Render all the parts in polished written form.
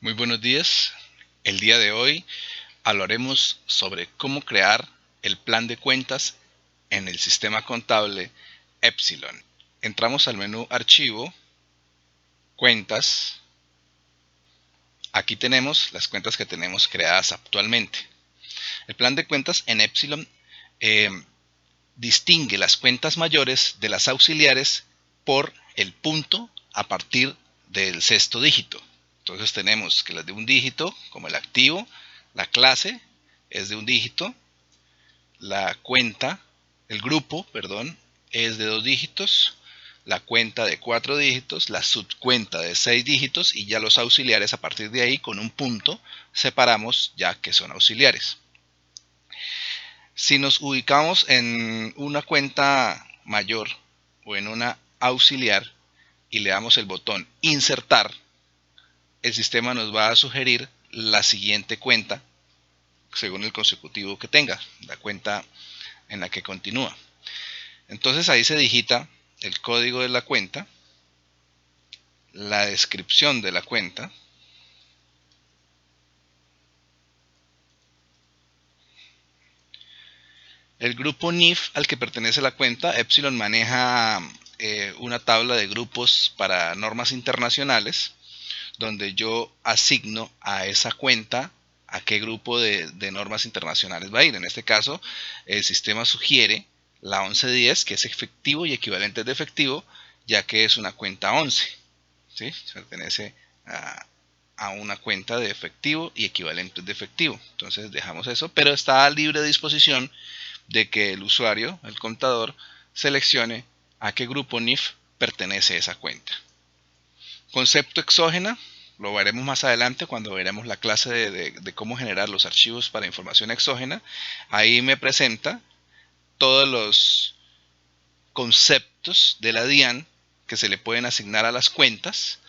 Muy buenos días. El día de hoy hablaremos sobre cómo crear el plan de cuentas en el sistema contable Epsilon. Entramos al menú Archivo, Cuentas. Aquí tenemos las cuentas que tenemos creadas actualmente. El plan de cuentas en Epsilon distingue las cuentas mayores de las auxiliares por el punto a partir del sexto dígito. Entonces tenemos que las de un dígito, como el activo, la clase es de un dígito, la cuenta, el grupo, perdón, es de 2 dígitos, la cuenta de 4 dígitos, la subcuenta de 6 dígitos y ya los auxiliares a partir de ahí con un punto separamos ya que son auxiliares. Si nos ubicamos en una cuenta mayor o en una auxiliar y le damos el botón insertar, el sistema nos va a sugerir la siguiente cuenta según el consecutivo que tenga, la cuenta en la que continúa. Entonces ahí se digita el código de la cuenta, la descripción de la cuenta, el grupo NIF al que pertenece la cuenta. Epsilon maneja una tabla de grupos para normas internacionales, donde yo asigno a esa cuenta a qué grupo de normas internacionales va a ir. En este caso, el sistema sugiere la 1110, que es efectivo y equivalente de efectivo, ya que es una cuenta 11. ¿Sí? Pertenece a una cuenta de efectivo y equivalentes de efectivo. Entonces dejamos eso, pero está a libre disposición de que el usuario, el contador, seleccione a qué grupo NIF pertenece esa cuenta. Concepto exógena, lo veremos más adelante cuando veremos la clase de cómo generar los archivos para información exógena. Ahí me presenta todos los conceptos de la DIAN que se le pueden asignar a las cuentas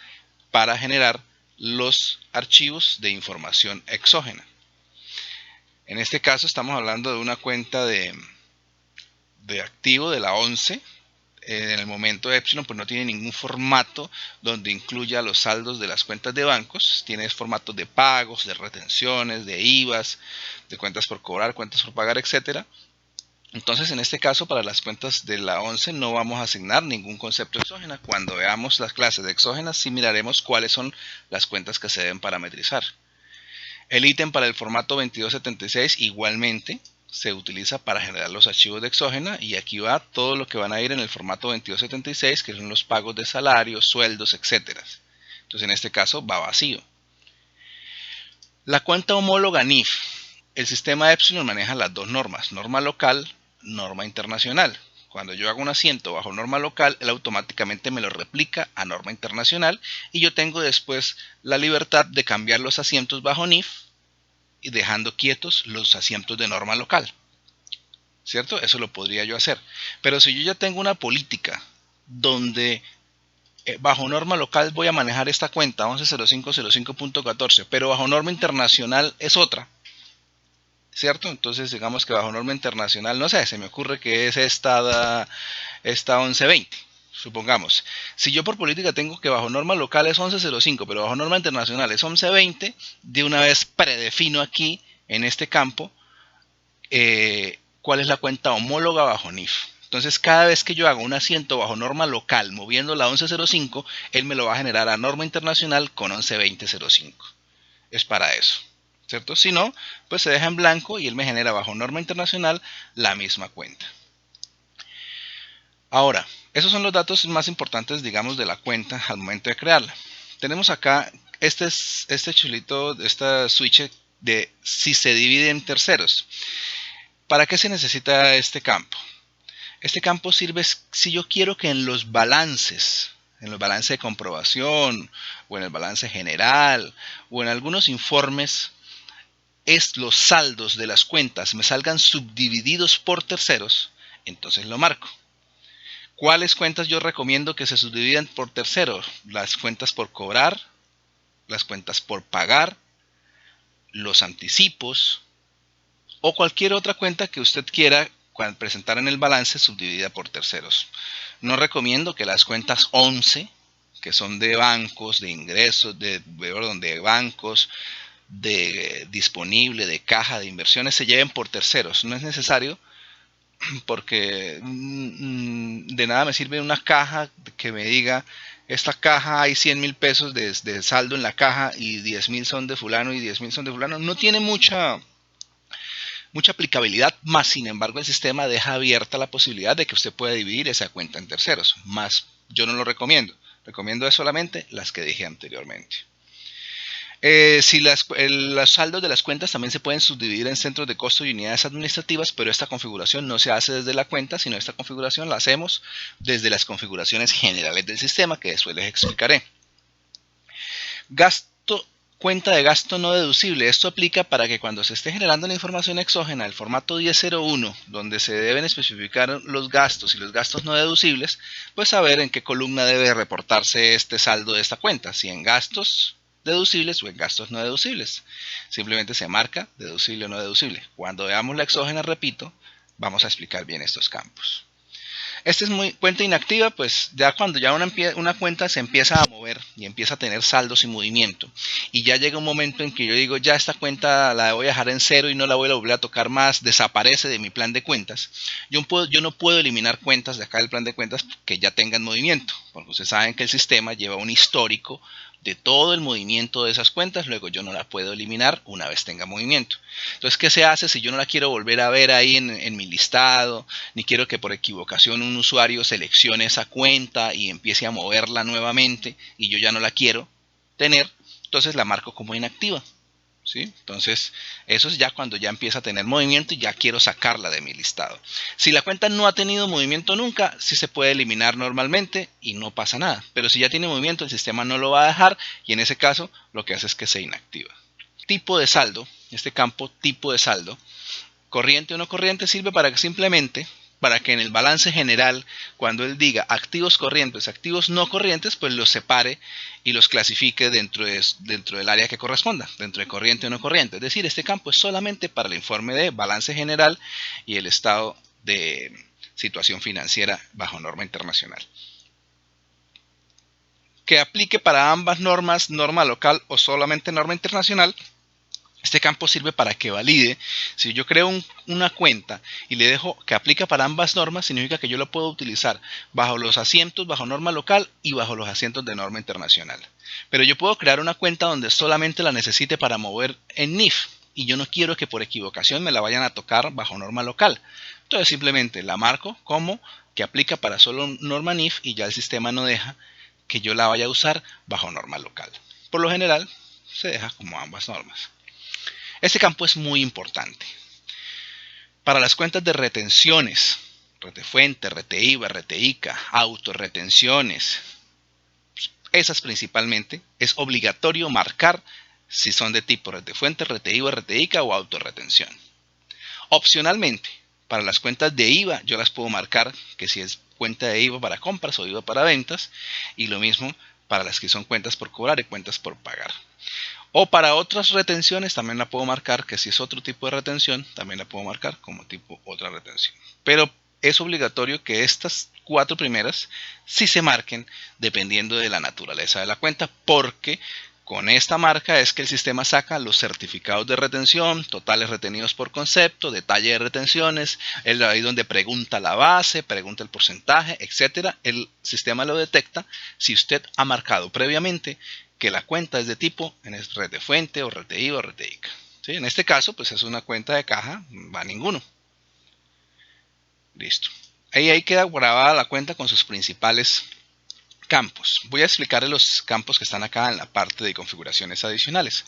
para generar los archivos de información exógena. En este caso estamos hablando de una cuenta de activo de la 11. En el momento Epsilon pues no tiene ningún formato donde incluya los saldos de las cuentas de bancos. Tiene formatos de pagos, de retenciones, de IVAs, de cuentas por cobrar, cuentas por pagar, etcétera. Entonces en este caso para las cuentas de la 11 no vamos a asignar ningún concepto exógena. Cuando veamos las clases de exógenas sí miraremos cuáles son las cuentas que se deben parametrizar. El ítem para el formato 2276 igualmente se utiliza para generar los archivos de exógena, y aquí va todo lo que van a ir en el formato 2276, que son los pagos de salarios, sueldos, etc. Entonces en este caso va vacío. La cuenta homóloga NIF. El sistema Epsilon maneja las dos normas, norma local, norma internacional. Cuando yo hago un asiento bajo norma local, él automáticamente me lo replica a norma internacional y yo tengo después la libertad de cambiar los asientos bajo NIF y dejando quietos los asientos de norma local. ¿Cierto? Eso lo podría yo hacer. Pero si yo ya tengo una política donde bajo norma local voy a manejar esta cuenta 110505.14, pero bajo norma internacional es otra, ¿cierto? Entonces digamos que bajo norma internacional, no sé, se me ocurre que es esta 1120, supongamos. Si yo por política tengo que bajo norma local es 1105, pero bajo norma internacional es 1120, de una vez predefino aquí en este campo cuál es la cuenta homóloga bajo NIF. Entonces cada vez que yo hago un asiento bajo norma local moviendo la 1105, él me lo va a generar a norma internacional con 112005. Es para eso, ¿cierto? Si no, pues se deja en blanco y él me genera bajo norma internacional la misma cuenta. Ahora, esos son los datos más importantes, digamos, de la cuenta al momento de crearla. Tenemos acá este chulito, esta switch de si se divide en terceros. ¿Para qué se necesita este campo? Este campo sirve si yo quiero que en los balances de comprobación o en el balance general o en algunos informes los saldos de las cuentas me salgan subdivididos por terceros, entonces lo marco. ¿Cuáles cuentas yo recomiendo que se subdividan por terceros? Las cuentas por cobrar, las cuentas por pagar, los anticipos o cualquier otra cuenta que usted quiera presentar en el balance subdividida por terceros. No recomiendo que las cuentas 11, que son de bancos, de ingresos, de bancos, de disponible, de caja, de inversiones, se lleven por terceros. No es necesario, porque de nada me sirve una caja que me diga: esta caja hay 100.000 pesos de saldo en la caja y 10.000 son de fulano y 10.000 son de fulano. No tiene mucha aplicabilidad, más sin embargo el sistema deja abierta la posibilidad de que usted pueda dividir esa cuenta en terceros. Más yo no lo recomiendo. Recomiendo solamente las que dije anteriormente. Los saldos de las cuentas también se pueden subdividir en centros de costo y unidades administrativas, pero esta configuración no se hace desde la cuenta, sino esta configuración la hacemos desde las configuraciones generales del sistema, que después les explicaré. Cuenta de gasto no deducible. Esto aplica para que cuando se esté generando la información exógena, el formato 1001, donde se deben especificar los gastos y los gastos no deducibles, pues saber en qué columna debe reportarse este saldo de esta cuenta, si en gastos deducibles o en gastos no deducibles. Simplemente se marca deducible o no deducible. Cuando veamos la exógena, repito, vamos a explicar bien estos campos. Esta es cuenta inactiva, pues ya cuando ya una cuenta se empieza a mover y empieza a tener saldos y movimiento, y ya llega un momento en que yo digo: ya esta cuenta la voy a dejar en cero y no la voy a volver a tocar más, desaparece de mi plan de cuentas. Yo no puedo eliminar cuentas de acá del plan de cuentas que ya tengan movimiento, porque ustedes saben que el sistema lleva un histórico de todo el movimiento de esas cuentas. Luego yo no la puedo eliminar una vez tenga movimiento. Entonces, ¿qué se hace si yo no la quiero volver a ver ahí en mi listado, ni quiero que por equivocación un usuario seleccione esa cuenta y empiece a moverla nuevamente y yo ya no la quiero tener? Entonces la marco como inactiva, ¿sí? Entonces eso es ya cuando ya empieza a tener movimiento y ya quiero sacarla de mi listado. Si la cuenta no ha tenido movimiento nunca, sí se puede eliminar normalmente y no pasa nada. Pero si ya tiene movimiento, el sistema no lo va a dejar y en ese caso lo que hace es que se inactiva. Tipo de saldo, este campo tipo de saldo, corriente o no corriente, sirve para que en el balance general, cuando él diga activos corrientes, activos no corrientes, pues los separe y los clasifique dentro del área que corresponda, dentro de corriente o no corriente. Es decir, este campo es solamente para el informe de balance general y el estado de situación financiera bajo norma internacional. Que aplique para ambas normas, norma local o solamente norma internacional. Este campo sirve para que valide. Si yo creo una cuenta y le dejo que aplica para ambas normas, significa que yo la puedo utilizar bajo los asientos, bajo norma local y bajo los asientos de norma internacional. Pero yo puedo crear una cuenta donde solamente la necesite para mover en NIF y yo no quiero que por equivocación me la vayan a tocar bajo norma local. Entonces simplemente la marco como que aplica para solo norma NIF y ya el sistema no deja que yo la vaya a usar bajo norma local. Por lo general se deja como ambas normas. Este campo es muy importante. Para las cuentas de retenciones, retefuente, reteiva, reteica, autorretenciones, esas principalmente, es obligatorio marcar si son de tipo retefuente, reteiva, reteica o autorretención. Opcionalmente, para las cuentas de IVA, yo las puedo marcar que si es cuenta de IVA para compras o IVA para ventas, y lo mismo para las que son cuentas por cobrar y cuentas por pagar. O para otras retenciones también la puedo marcar que si es otro tipo de retención, también la puedo marcar como tipo otra retención. Pero es obligatorio que estas 4 primeras sí se marquen dependiendo de la naturaleza de la cuenta, porque con esta marca es que el sistema saca los certificados de retención, totales retenidos por concepto, detalle de retenciones, es ahí donde pregunta la base, pregunta el porcentaje, etc. El sistema lo detecta si usted ha marcado previamente que la cuenta es de tipo retefuente o reteiva o reteica. ¿Sí? En este caso, pues es una cuenta de caja, va ninguno. Listo. Ahí queda grabada la cuenta con sus principales campos. Voy a explicarles los campos que están acá en la parte de configuraciones adicionales.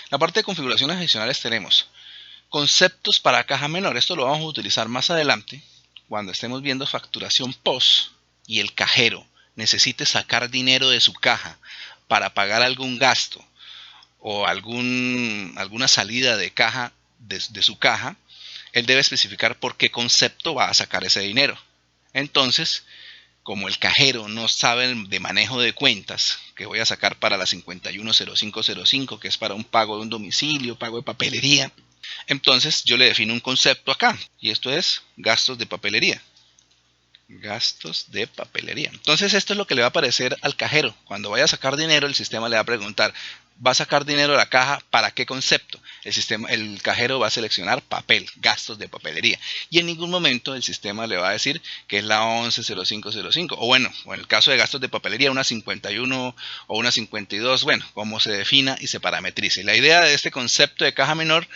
En la parte de configuraciones adicionales tenemos conceptos para caja menor. Esto lo vamos a utilizar más adelante cuando estemos viendo facturación post y el cajero necesite sacar dinero de su caja para pagar algún gasto o alguna salida de caja de su caja. Él debe especificar por qué concepto va a sacar ese dinero. Entonces, como el cajero no sabe de manejo de cuentas, que voy a sacar para la 510505, que es para un pago de un domicilio, pago de papelería, entonces yo le defino un concepto acá, y esto es gastos de papelería. Gastos de papelería. Entonces esto es lo que le va a aparecer al cajero. Cuando vaya a sacar dinero, el sistema le va a preguntar, ¿va a sacar dinero de la caja para qué concepto? El cajero va a seleccionar papel, gastos de papelería. Y en ningún momento el sistema le va a decir que es la 110505. O bueno, o en el caso de gastos de papelería, una 51 o una 52, bueno, como se defina y se parametrice. La idea de este concepto de caja menor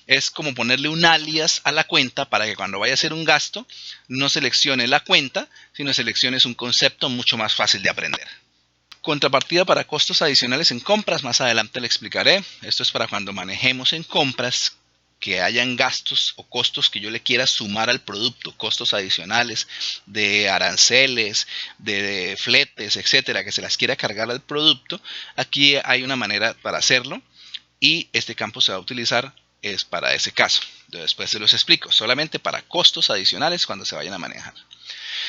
es como ponerle un alias a la cuenta para que cuando vaya a hacer un gasto, no seleccione la cuenta, sino selecciones un concepto mucho más fácil de aprender. Contrapartida para costos adicionales en compras, más adelante le explicaré. Esto es para cuando manejemos en compras que hayan gastos o costos que yo le quiera sumar al producto, costos adicionales de aranceles, de fletes, etcétera, que se las quiera cargar al producto. Aquí hay una manera para hacerlo y este campo se va a utilizar es para ese caso. Después se los explico, solamente para costos adicionales cuando se vayan a manejar.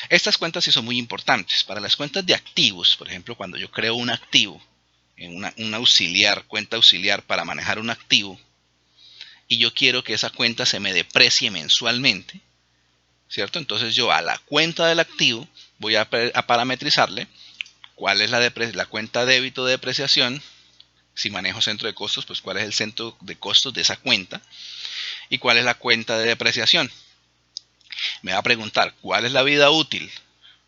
Estas cuentas sí son muy importantes. Para las cuentas de activos, por ejemplo, cuando yo creo un activo, una auxiliar, cuenta auxiliar para manejar un activo, y yo quiero que esa cuenta se me deprecie mensualmente, ¿cierto? Entonces yo a la cuenta del activo voy a parametrizarle cuál es la cuenta débito de depreciación. Si manejo centro de costos, pues cuál es el centro de costos de esa cuenta y cuál es la cuenta de depreciación. Me va a preguntar cuál es la vida útil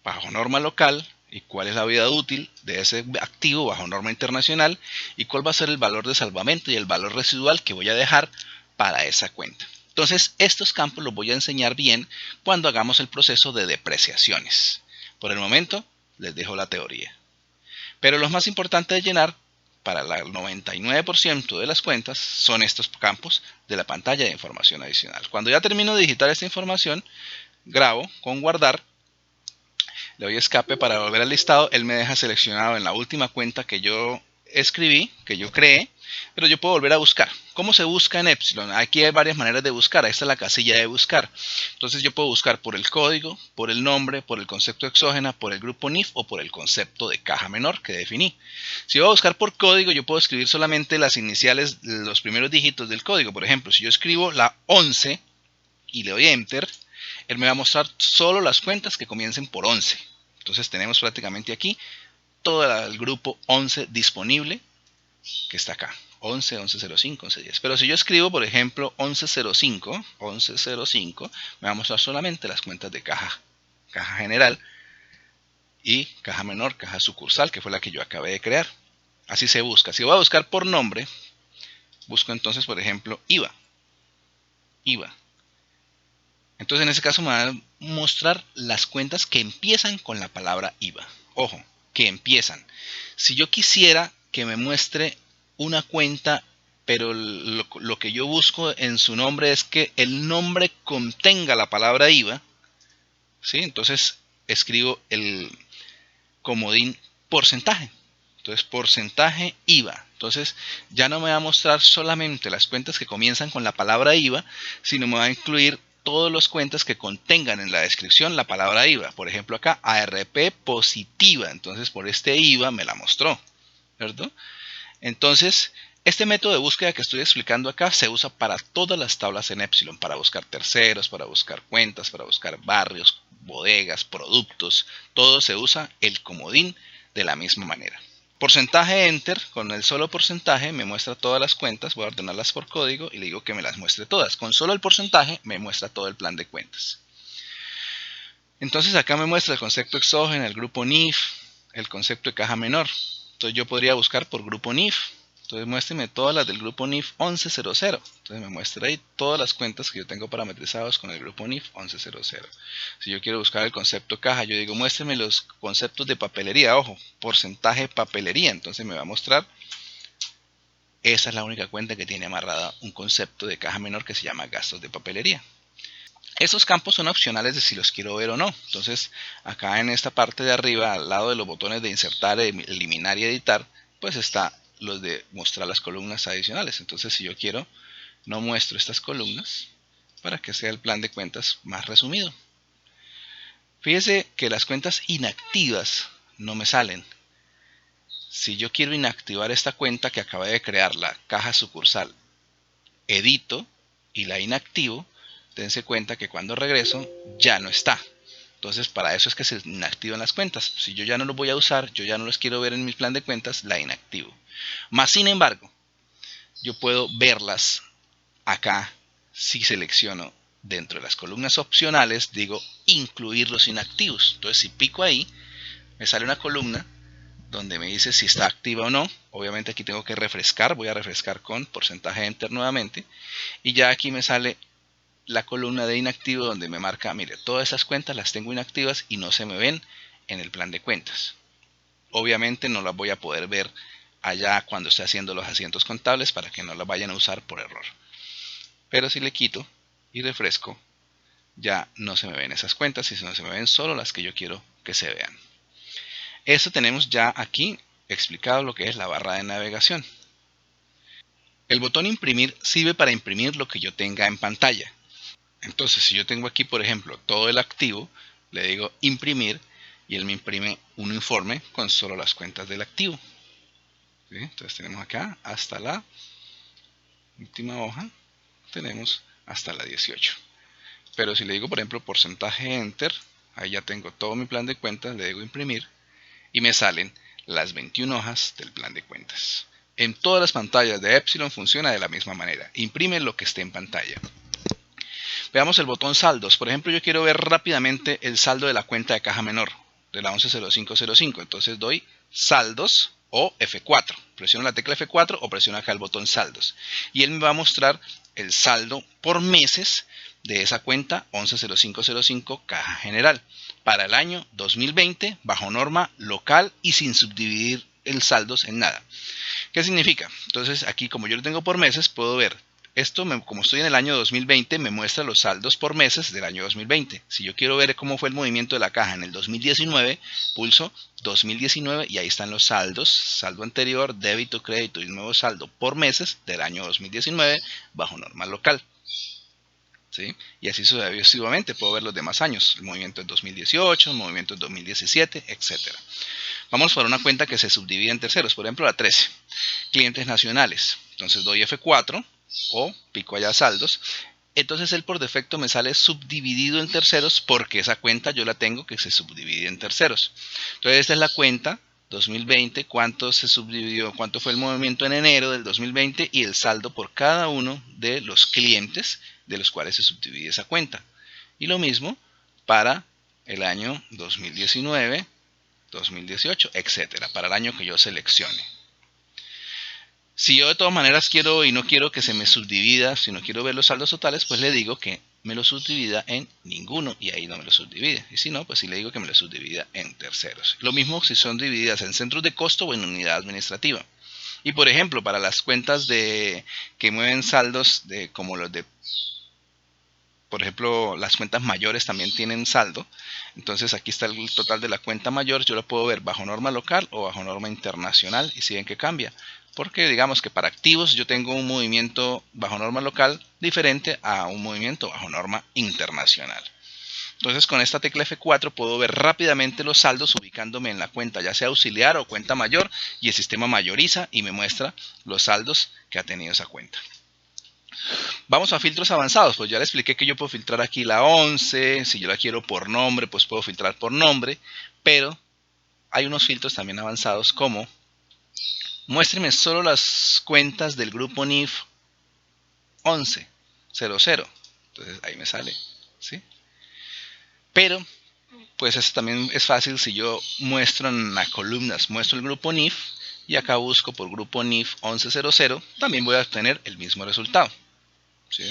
bajo norma local y cuál es la vida útil de ese activo bajo norma internacional y cuál va a ser el valor de salvamento y el valor residual que voy a dejar para esa cuenta. Entonces estos campos los voy a enseñar bien cuando hagamos el proceso de depreciaciones. Por el momento les dejo la teoría. Pero los más importantes de llenar para el 99% de las cuentas son estos campos de la pantalla de información adicional. Cuando ya termino de digitar esta información, grabo con guardar, le doy escape para volver al listado, él me deja seleccionado en la última cuenta que yo escribí, que yo creé, pero yo puedo volver a buscar. ¿Cómo se busca en Epsilon? Aquí hay varias maneras de buscar, esta es la casilla de buscar. Entonces yo puedo buscar por el código, por el nombre, por el concepto exógena, por el grupo NIF o por el concepto de caja menor que definí. Si voy a buscar por código, yo puedo escribir solamente las iniciales, los primeros dígitos del código. Por ejemplo, si yo escribo la 11 y le doy Enter, él me va a mostrar solo las cuentas que comiencen por 11. Entonces tenemos prácticamente aquí todo el grupo 11 disponible que está acá. 11, 1105, 1110. Pero si yo escribo, por ejemplo, 1105, me va a mostrar solamente las cuentas de caja general y caja menor, caja sucursal, que fue la que yo acabé de crear. Así se busca. Si voy a buscar por nombre, busco entonces, por ejemplo, IVA. Entonces en ese caso me va a mostrar las cuentas que empiezan con la palabra IVA. Ojo, que empiezan. Si yo quisiera que me muestre una cuenta, pero lo que yo busco en su nombre es que el nombre contenga la palabra IVA, ¿sí? Entonces escribo el comodín porcentaje. Entonces porcentaje IVA. Entonces ya no me va a mostrar solamente las cuentas que comienzan con la palabra IVA, sino me va a incluir todas las cuentas que contengan en la descripción la palabra IVA. Por ejemplo acá, ARP positiva. Entonces por este IVA me la mostró, ¿cierto? Entonces, este método de búsqueda que estoy explicando acá se usa para todas las tablas en Epsilon. Para buscar terceros, para buscar cuentas, para buscar barrios, bodegas, productos. Todo se usa el comodín de la misma manera. Porcentaje Enter, con el solo porcentaje me muestra todas las cuentas, voy a ordenarlas por código y le digo que me las muestre todas. Con solo el porcentaje me muestra todo el plan de cuentas. Entonces acá me muestra el concepto exógeno, el grupo NIF, el concepto de caja menor. Entonces yo podría buscar por grupo NIF. Entonces muéstrame todas las del grupo NIF 1100. Entonces me muestra ahí todas las cuentas que yo tengo parametrizados con el grupo NIF 1100. Si yo quiero buscar el concepto caja, yo digo muéstrame los conceptos de papelería. Ojo, porcentaje papelería. Entonces me va a mostrar. Esa es la única cuenta que tiene amarrada un concepto de caja menor que se llama gastos de papelería. Esos campos son opcionales de si los quiero ver o no. Entonces acá en esta parte de arriba, al lado de los botones de insertar, eliminar y editar, pues está los de mostrar las columnas adicionales. Entonces si yo quiero, no muestro estas columnas para que sea el plan de cuentas más resumido. Fíjese que las cuentas inactivas no me salen. Si yo quiero inactivar esta cuenta que acabé de crear, la caja sucursal, edito y la inactivo, dense cuenta que cuando regreso ya no está. Entonces para eso es que se inactivan las cuentas. Si yo ya no los voy a usar, yo ya no los quiero ver en mi plan de cuentas, la inactivo. Más sin embargo, yo puedo verlas acá si selecciono dentro de las columnas opcionales, digo incluir los inactivos. Entonces si pico ahí, me sale una columna donde me dice si está activa o no. Obviamente aquí tengo que refrescar, voy a refrescar con porcentaje enter nuevamente. Y ya aquí me sale la columna de inactivo donde me marca, mire, todas esas cuentas las tengo inactivas y no se me ven en el plan de cuentas. Obviamente no las voy a poder ver allá cuando esté haciendo los asientos contables para que no las vayan a usar por error. Pero si le quito y refresco, ya no se me ven esas cuentas, sino se me ven solo las que yo quiero que se vean. Esto tenemos ya aquí explicado lo que es la barra de navegación. El botón imprimir sirve para imprimir lo que yo tenga en pantalla. Entonces, si yo tengo aquí, por ejemplo, todo el activo, le digo imprimir y él me imprime un informe con solo las cuentas del activo. ¿Sí? Entonces tenemos acá hasta la última hoja, tenemos hasta la 18. Pero si le digo, por ejemplo, porcentaje enter, ahí ya tengo todo mi plan de cuentas, le digo imprimir y me salen las 21 hojas del plan de cuentas. En todas las pantallas de Epsilon funciona de la misma manera. Imprime lo que esté en pantalla. Veamos el botón saldos. Por ejemplo, yo quiero ver rápidamente el saldo de la cuenta de caja menor, de la 110505. Entonces doy saldos o F4. Presiono la tecla F4 o presiono acá el botón saldos. Y él me va a mostrar el saldo por meses de esa cuenta 110505 caja general para el año 2020 bajo norma local y sin subdividir el saldos en nada. ¿Qué significa? Entonces aquí, como yo lo tengo por meses, puedo ver esto, como estoy en el año 2020, me muestra los saldos por meses del año 2020. Si yo quiero ver cómo fue el movimiento de la caja en el 2019, pulso 2019 y ahí están los saldos, saldo anterior, débito, crédito y nuevo saldo por meses del año 2019 bajo norma local. ¿Sí? Y así sucesivamente puedo ver los demás años, el movimiento en 2018, el movimiento en 2017, etc. Vamos por una cuenta que se subdivide en terceros, por ejemplo la 13, clientes nacionales. Entonces doy F4 o pico allá saldos. Entonces él por defecto me sale subdividido en terceros porque esa cuenta yo la tengo que se subdivide en terceros. Entonces esta es la cuenta 2020, cuánto se subdividió, cuánto fue el movimiento en enero del 2020 y el saldo por cada uno de los clientes de los cuales se subdivide esa cuenta. Y lo mismo para el año 2019, 2018, etcétera, para el año que yo seleccione. Si yo de todas maneras quiero y no quiero que se me subdivida, si no quiero ver los saldos totales, pues le digo que me lo subdivida en ninguno y ahí no me lo subdivide. Y si no, pues sí le digo que me lo subdivida en terceros. Lo mismo si son divididas en centros de costo o en unidad administrativa. Y por ejemplo, para las cuentas que mueven saldos como los de, por ejemplo, las cuentas mayores también tienen saldo. Entonces aquí está el total de la cuenta mayor, yo lo puedo ver bajo norma local o bajo norma internacional y si ven que cambia. Porque digamos que para activos yo tengo un movimiento bajo norma local diferente a un movimiento bajo norma internacional. Entonces con esta tecla F4 puedo ver rápidamente los saldos ubicándome en la cuenta ya sea auxiliar o cuenta mayor y el sistema mayoriza y me muestra los saldos que ha tenido esa cuenta. Vamos a filtros avanzados, pues ya le expliqué que yo puedo filtrar aquí la 11, si yo la quiero por nombre pues puedo filtrar por nombre, pero hay unos filtros también avanzados como muéstreme solo las cuentas del grupo NIF 1100. Entonces ahí me sale, ¿sí? Pero, pues eso también es fácil si yo muestro en las columnas, muestro el grupo NIF y acá busco por grupo NIF 1100, también voy a obtener el mismo resultado, ¿sí?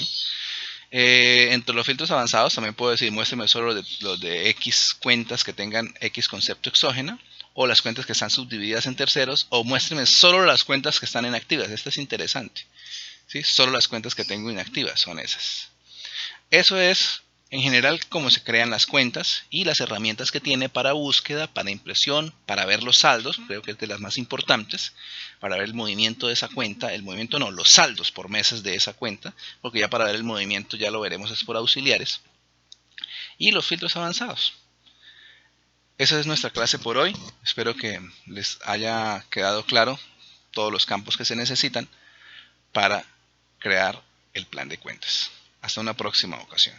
Entre los filtros avanzados también puedo decir muéstreme solo los de X cuentas que tengan X concepto exógena o las cuentas que están subdivididas en terceros o muéstreme solo las cuentas que están inactivas. Esto es interesante, ¿sí? Solo las cuentas que tengo inactivas son esas. Eso es en general cómo se crean las cuentas y las herramientas que tiene para búsqueda, para impresión, para ver los saldos, creo que es de las más importantes, para ver el movimiento de esa cuenta, el movimiento no, los saldos por meses de esa cuenta, porque ya para ver el movimiento ya lo veremos es por auxiliares, y los filtros avanzados. Esa es nuestra clase por hoy, espero que les haya quedado claro todos los campos que se necesitan para crear el plan de cuentas. Hasta una próxima ocasión.